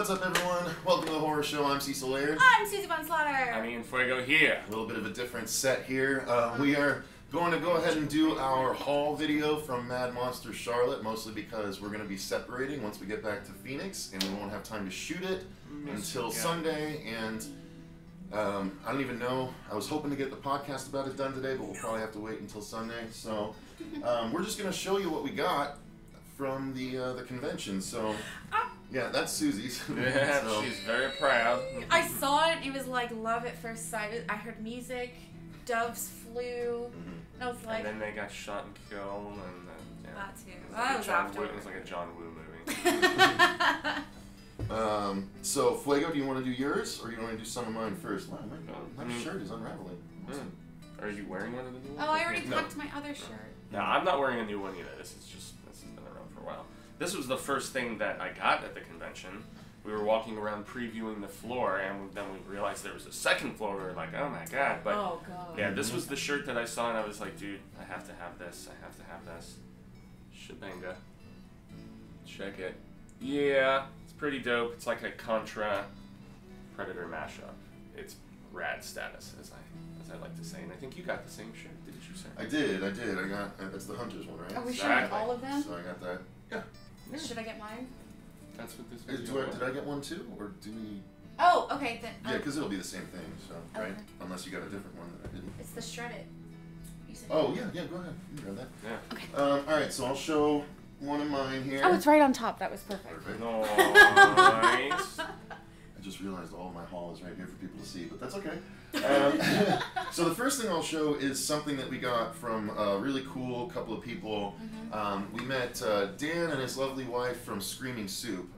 What's up, everyone? Welcome to the horror show. I'm Cecil Laird. I'm Susie Von Slaughter. I'm Ian Fuego here. A little bit of a different set here. We are going to go ahead and do our haul video from Mad Monster Charlotte, mostly because we're going to be separating once we get back to Phoenix, and we won't have time to shoot it until Sunday. And I don't even know. I was hoping to get the podcast about it done today, but we'll probably have to wait until Sunday. So we're just going to show you what we got from the convention. So yeah, that's Susie's. Yeah, so. She's very proud. I saw it. It was like love at first sight. I heard music, doves flew, and I was like, And then they got shot and killed, and then yeah. that too. It was That like was a John after. Woo, it was like a John Woo movie. So Fuego, do you want to do yours, or do you want to do some of mine first? Wow, my I mean, shirt is unraveling. Are you wearing one of the new ones? Oh, I already No. tucked my other shirt. No, I'm not wearing a new one either. This has been around for a while. This was the first thing that I got at the convention. We were walking around previewing the floor, and then we realized there was a second floor. We were like, oh my god. But Oh god. yeah, this was the shirt that I saw, and I was like, dude, I have to have this. I have to have this. Shebanga. Check it. Yeah, it's pretty dope. It's like a Contra Predator mashup. It's rad status, as I like to say. And I think you got the same shirt, didn't you, sir? I did. I got that's the Hunter's one, right? Are we showing Exactly. all of them? So I got that. Yeah. Should I get mine? That's what this Did video was. I get one too, or do we? Oh, okay then. Yeah, because it'll be the same thing. So right, Okay. unless you got a different one that I didn't. It's the shredded. You said. Oh yeah, go ahead. You can grab that. Yeah. Okay. All right, so I'll show one of mine here. Oh, it's right on top. That was perfect. Perfect. Nice. I just realized all my haul is right here for people to see, but that's okay. So the first thing I'll show is something that we got from a really cool couple of people. We met Dan and his lovely wife from Screaming Soup.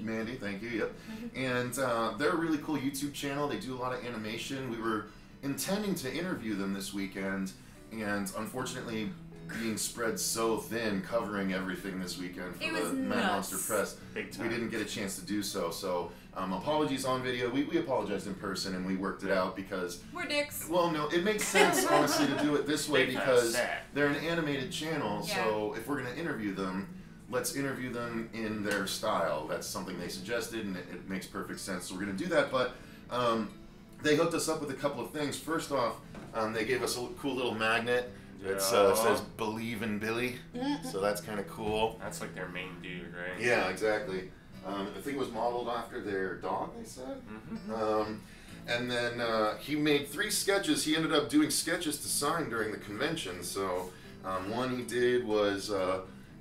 Mandy, thank you, yep. And they're a really cool YouTube channel. They do a lot of animation. We were intending to interview them this weekend, and unfortunately being spread so thin covering everything this weekend for the Mad Monster Press, Big time. we didn't get a chance to do so. So apologies on video. We apologized in person, and we worked it out because We're dicks. well, no, it makes sense honestly to do it this way Big time because sad. they're an animated channel. Yeah. So if we're going to interview them, let's interview them in their style. That's something they suggested, and it makes perfect sense. So we're going to do that. But they hooked us up with a couple of things. First off, they gave us a cool little magnet. It says "Believe in Billy," so that's kind of cool. That's like their main dude, right? Yeah, exactly. I think it was modeled after their dog, they said. And then he made 3 sketches. He ended up doing sketches to sign during the convention. So one he did was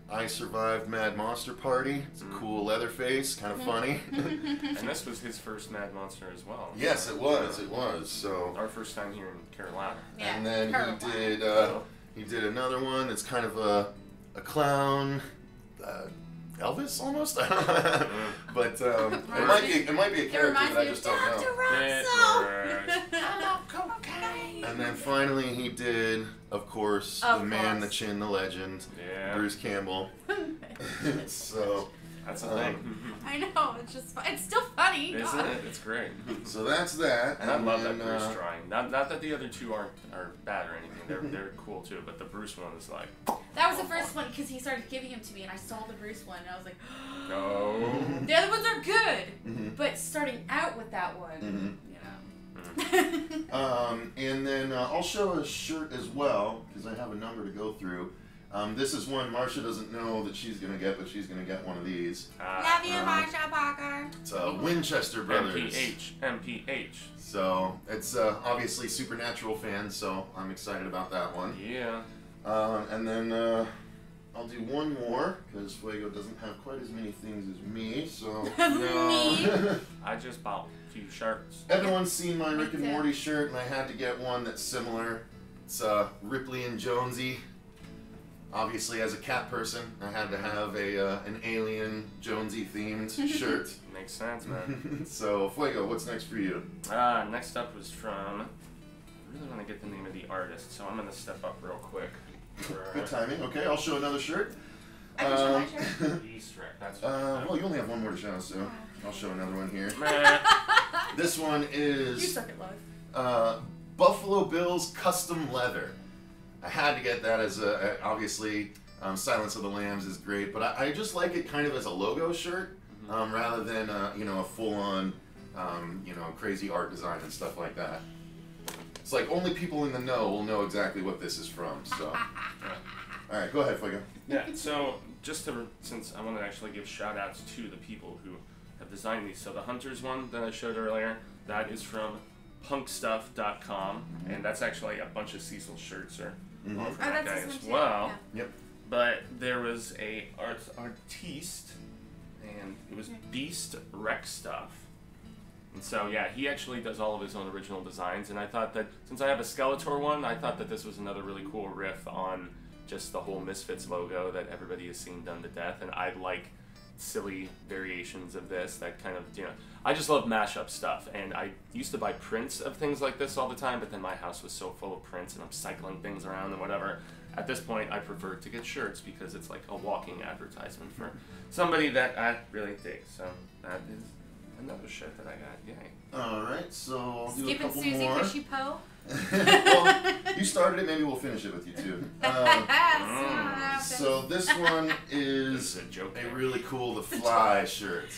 I Survived Mad Monster Party. It's a cool leather face, kind of funny. And this was his first Mad Monster as well. Yes, it was. It was. So. Our first time here in Carolina. Yeah, And then he did another one that's kind of a clown, Elvis almost. But it might be a character that I just don't know. And then finally he did, of course, the man, the chin, the legend, Bruce Campbell. So that's a thing. I know, it's just fun. It's still funny. Isn't it? It's great. So that's that. And I love that Bruce drawing. Not that the other two are bad or anything. They're cool too, but the Bruce one is like. That was the first one because he started giving them to me, and I saw the Bruce one, and I was like, no. The other ones are good, but starting out with that one, you know. And then I'll show a shirt as well because I have a number to go through. This is one Marcia doesn't know that she's gonna get, but she's gonna get one of these. Love you, Marsha Parker. It's Winchester Brothers. MPH. So it's obviously Supernatural fans, so I'm excited about that one. Yeah. And then I'll do one more because Fuego doesn't have quite as many things as me. So no. I just bought a few shirts. Everyone's seen my Rick and Morty shirt, and I had to get one that's similar. It's Ripley and Jonesy. Obviously, as a cat person, I had to have an alien Jonesy themed shirt. Makes sense, man. So, Fuego, what's next for you? Next up was from. I really want to get the name of the artist, so I'm gonna step up real quick. Good timing. Okay, I'll show another shirt. I can show my shirt. Easter egg. That's well, you only have one more to show, so I'll show another one here. This one is. You suck at life. Buffalo Bills custom leather. I had to get that as a, obviously, Silence of the Lambs is great, but I just like it kind of as a logo shirt. rather than you know, a full-on you know, crazy art design and stuff like that. It's like only people in the know will know exactly what this is from. So, all right, go ahead, Fuego. Yeah. So since I want to actually give shout-outs to the people who have designed these. So the Hunters one that I showed earlier, that is from punkstuff.com, and that's actually a bunch of Cecil shirts are all from that guy as well. Yeah. Yep. But there was a artiste, and it was Beast Ruxpin. And so, yeah, he actually does all of his own original designs, and I thought that, since I have a Skeletor one, I thought that this was another really cool riff on just the whole Misfits logo that everybody has seen done to death, and I like silly variations of this that kind of, you know, I just love mashup stuff, and I used to buy prints of things like this all the time, but then my house was so full of prints, and I'm cycling things around and whatever. At this point, I prefer to get shirts because it's like a walking advertisement for somebody that I really dig, so that is another shirt that I got. Yay. Alright, so I'll do a Skipping couple Susie more. Pushy Poe. Well, you started it, maybe we'll finish it with you too. So this one is a really cool The Fly shirt.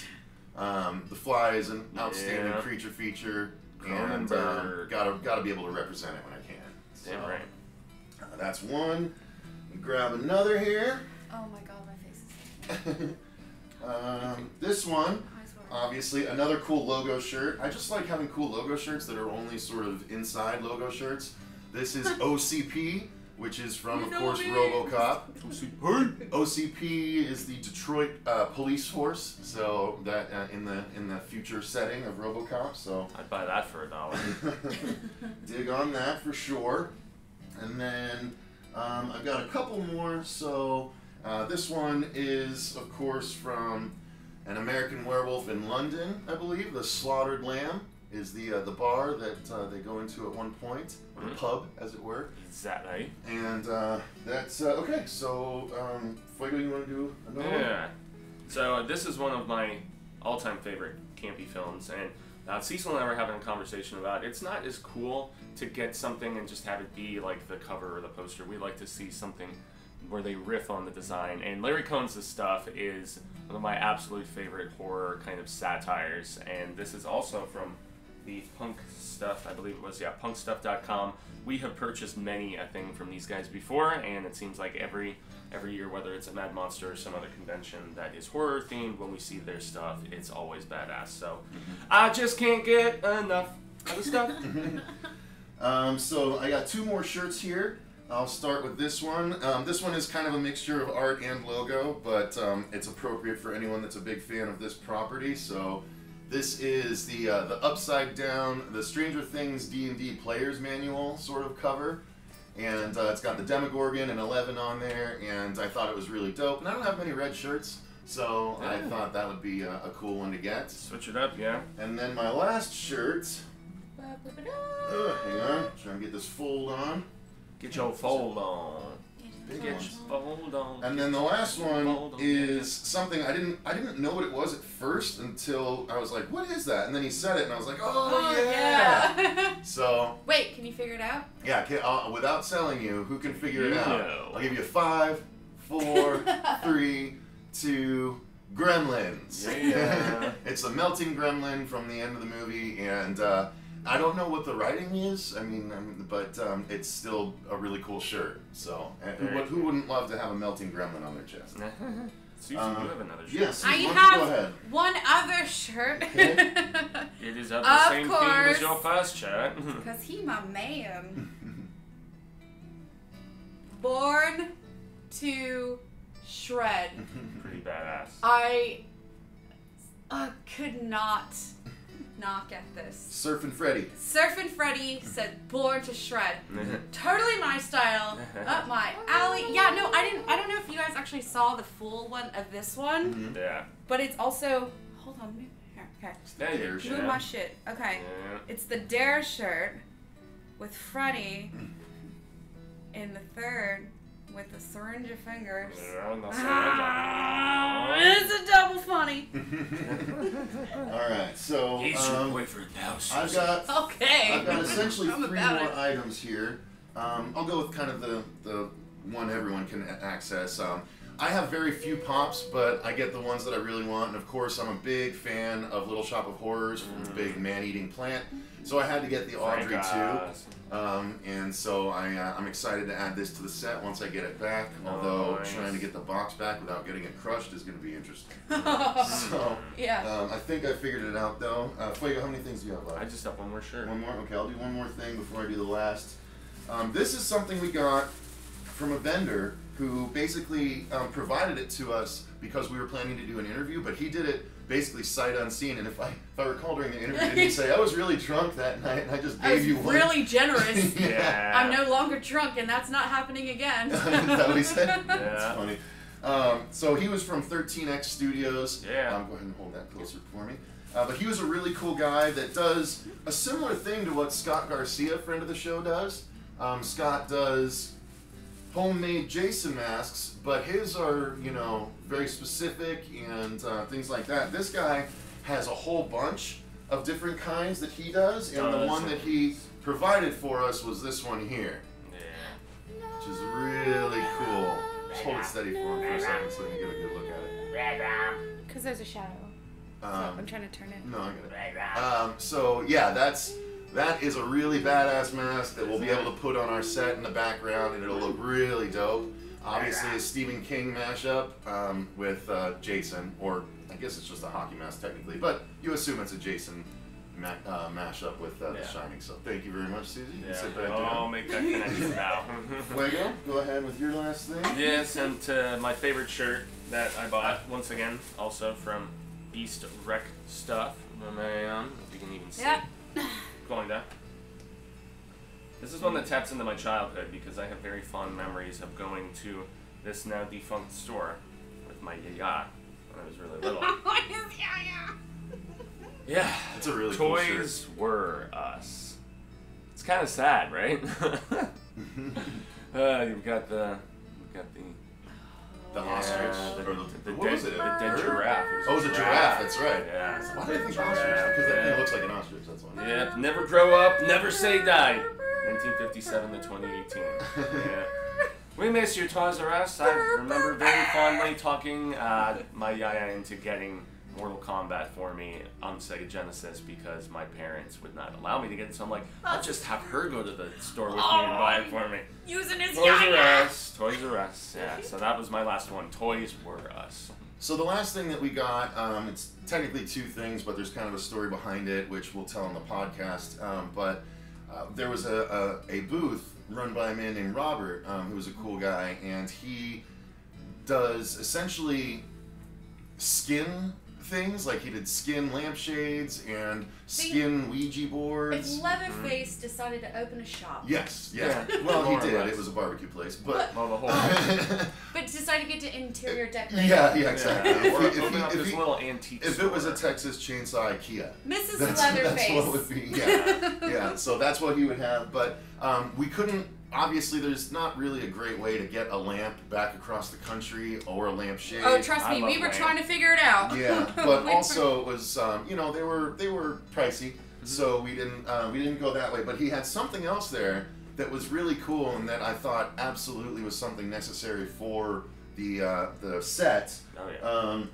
The Fly is an outstanding creature feature, and gotta be able to represent it when I can. Damn right. That's one. Grab another here. Oh my god, my face is... This one. Obviously, another cool logo shirt. I just like having cool logo shirts that are only sort of inside logo shirts. This is OCP, which is from, of course, RoboCop. OCP is the Detroit police force, so that in the future setting of RoboCop. So I'd buy that for $1. dig on that for sure. And then I've got a couple more. So this one is, of course, from An American Werewolf in London, I believe. The Slaughtered Lamb is the bar that they go into at one point, or the pub, as it were. Is that right? And that's okay. So, Fuego, you want to do another one? Yeah. So this is one of my all-time favorite campy films, and Cecil and I were having a conversation about it's not as cool to get something and just have it be like the cover or the poster. We like to see something where they riff on the design, and Larry Cohn's stuff is one of my absolute favorite horror kind of satires, and this is also from the Punk Stuff, I believe it was, yeah, punkstuff.com. We have purchased many a thing from these guys before, and it seems like every year, whether it's a Mad Monster or some other convention that is horror themed, when we see their stuff, it's always badass. So I just can't get enough of the stuff. So I got two more shirts here. I'll start with this one. This one is kind of a mixture of art and logo, but it's appropriate for anyone that's a big fan of this property. So this is the upside down, the Stranger Things D&D Player's Manual sort of cover. And it's got the Demogorgon and 11 on there, and I thought it was really dope. And I don't have many red shirts, so I thought that would be a cool one to get. Switch it up, yeah. And then my last shirt, hang on, trying to get this fold on. Get your fold on. Get your fold on. And then the last one is something I didn't know what it was at first until I was like, what is that? And then he said it, and I was like, oh yeah. So wait, can you figure it out? yeah, without selling you, who can figure it out? I'll give you 5, 4, 3, 2. Gremlins. Yeah. It's a melting gremlin from the end of the movie, and I don't know what the writing is. But it's still a really cool shirt. So, who wouldn't love to have a melting gremlin on their chest? Susie, you have another shirt. Yes. I go have ahead. one other shirt. Okay. It is of the same theme as your first shirt. Because he my man. Born to Shred. Pretty badass. I could not get this. Surfin' Freddy. Surfin' Freddy said Born to Shred. Totally my style, up my alley. Yeah, no, I don't know if you guys actually saw the full one of this one. Mm-hmm. Yeah. But it's also, hold on, here, okay. There you Move my shit. Okay. Yeah. It's the Dare shirt with Freddy in the third with the syringe of fingers. It's a double funny. Alright, so He's your boyfriend now, Susie. I've got essentially 3 more items here. I'll go with kind of the one everyone can access. I have very few pops, but I get the ones that I really want. And of course, I'm a big fan of Little Shop of Horrors from the big man-eating plant. So I had to get the Audrey too. And so I'm excited to add this to the set once I get it back. Although trying to get the box back without getting it crushed is going to be interesting. So yeah. I think I figured it out though. Fuego, how many things do you have left? I just have one more shirt. One more? Okay, I'll do one more thing before I do the last. This is something we got from a vendor who basically provided it to us because we were planning to do an interview, but he did it basically sight unseen. And if I recall during the interview, he'd say, I was really drunk that night and I just gave you one. Really generous. Yeah. I'm no longer drunk and that's not happening again. Is that what he said? Yeah. That's funny. So he was from 13X Studios. Yeah. Go ahead and hold that closer for me. But he was a really cool guy that does a similar thing to what Scott Garcia, friend of the show, does. Scott does homemade Jason masks, but his are, you know, very specific and things like that. This guy has a whole bunch of different kinds that he does, and the one that he provided for us was this one here. Yeah. Which is really cool. Just hold it steady for him for a second so we can get a good look at it. Because there's a shadow. So I'm trying to turn it. No, I get it. So yeah, that is a really badass mask that we'll be able to put on our set in the background, and it'll look really dope. Obviously, a Stephen King mashup with Jason, or I guess it's just a hockey mask technically, but you assume it's a Jason mashup with The Shining. So thank you very much, Susie. You can sit back down. I'll make that connection now. Fuego, go ahead with your last thing. Yes, and my favorite shirt that I bought, once again, also from East Rec Stuff. If you can even see. Yeah. Going down. This is one that taps into my childhood because I have very fond memories of going to this now defunct store with my yaya when I was really little. Yeah, it's a really cool shirt. Toys were us. It's kind of sad, right? You've got the ostrich. The What was it? The dead giraffe. Oh, it was a giraffe. That's right. Yeah. Why did I think ostrich? Because that thing looks like an ostrich. That's why. Yeah. Never grow up, never say die. 1957 to 2018. Yeah. We miss you, Toys R Us. I remember very fondly talking my yaya into getting Mortal Kombat for me on Sega Genesis because my parents would not allow me to get it. So I'm like, I'll just have her go to the store with me and buy it for me. Using his Toys yaya. R Us. Toys R Us. Yeah. So that was my last one. Toys were us. So the last thing that we got, it's technically two things, but there's kind of a story behind it, which we'll tell on the podcast. But there was a booth run by a man named Robert, who was a cool guy, and he does essentially skin things, like he did skin lampshades and skin Ouija boards. If Leatherface decided to open a shop. Yes, yeah. Well, he did. It was a barbecue place, but Well, the whole. But decided to get to interior decorating. yeah, exactly. If it was a Texas Chainsaw IKEA, Mrs. that's Leatherface. what it would be. Yeah. So that's what he would have. But we couldn't. Obviously, there's not really a great way to get a lamp back across the country or a lampshade. Oh, trust me, we were trying to figure it out. Yeah, but also it was they were pricey, so we didn't go that way. But he had something else there that was really cool and that I thought absolutely was something necessary for the set. Oh yeah.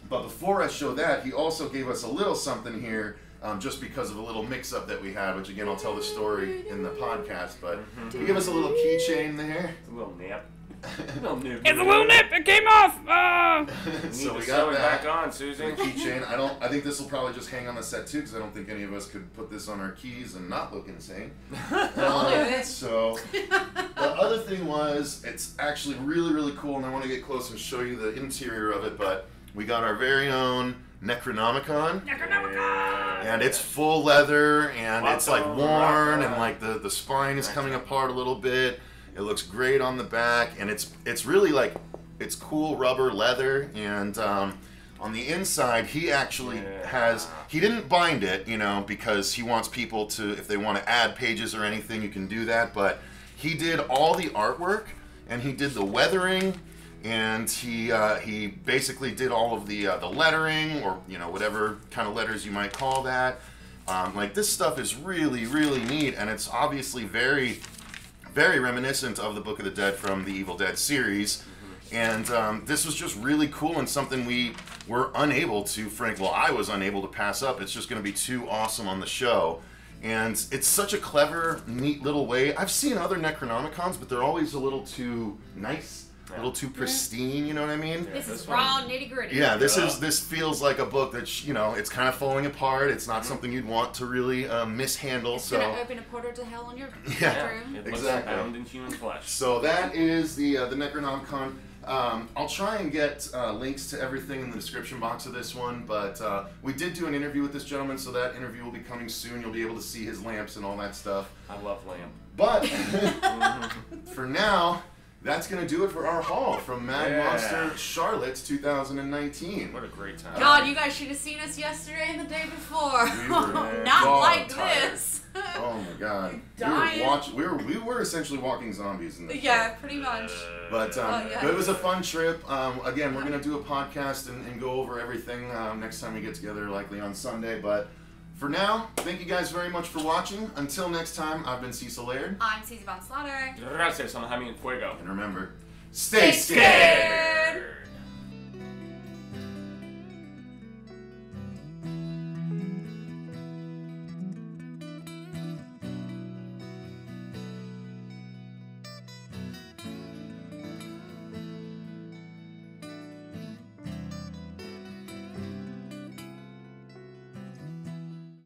But before I show that, he also gave us a little something here. Just because of a little mix-up that we had, which again I'll tell the story in the podcast. But he gave us a little keychain there. It's a little nip. It's a little nip. It came off. So we got that back on, Susie. Keychain. I think this will probably just hang on the set too, because I don't think any of us could put this on our keys and not look insane. I'll do it. So the other thing was, it's actually really, really cool, and I want to get close and show you the interior of it. But we got our very own Necronomicon. And it's full leather, and it's like worn, and like the spine is coming apart a little bit. It looks great on the back, and it's really like, it's cool rubber leather, and on the inside he actually he didn't bind it, because he wants people to, if they want to add pages or anything, you can do that, but he did all the artwork, and he did the weathering, and he basically did all of the lettering, or whatever kind of letters you might call that. Like, this stuff is really, really neat, and it's obviously very, very reminiscent of the Book of the Dead from the Evil Dead series. And this was just really cool and something we were unable to, I was unable to pass up. It's just going to be too awesome on the show. And it's such a clever, neat little way. I've seen other Necronomicons, but they're always a little too nice, a little too pristine, you know what I mean? This is raw, nitty-gritty. Yeah, this feels like a book that, you know, it's kind of falling apart. It's not something you'd want to really mishandle. It's going to open a portal to hell in your bedroom. It looks Exactly. bound in human flesh. So that is the Necronomicon. I'll try and get links to everything in the description box of this one, but we did do an interview with this gentleman, so that interview will be coming soon. You'll be able to see his lamps and all that stuff. I love lamp. But for now, that's going to do it for our haul from Mad Monster Charlotte's 2019. What a great time. God, you guys should have seen us yesterday and the day before. We were Not like tired. this. Oh my God. Dying. We were essentially walking zombies in this. Yeah, pretty much. But yeah. it was a fun trip. Again, we're going to do a podcast and go over everything next time we get together, likely on Sunday. But for now, thank you guys very much for watching. Until next time, I've been Cecil Laird. I'm Cecil Von Slaughter. Gracias, I'm Jaime and Fuego. And remember, stay scared!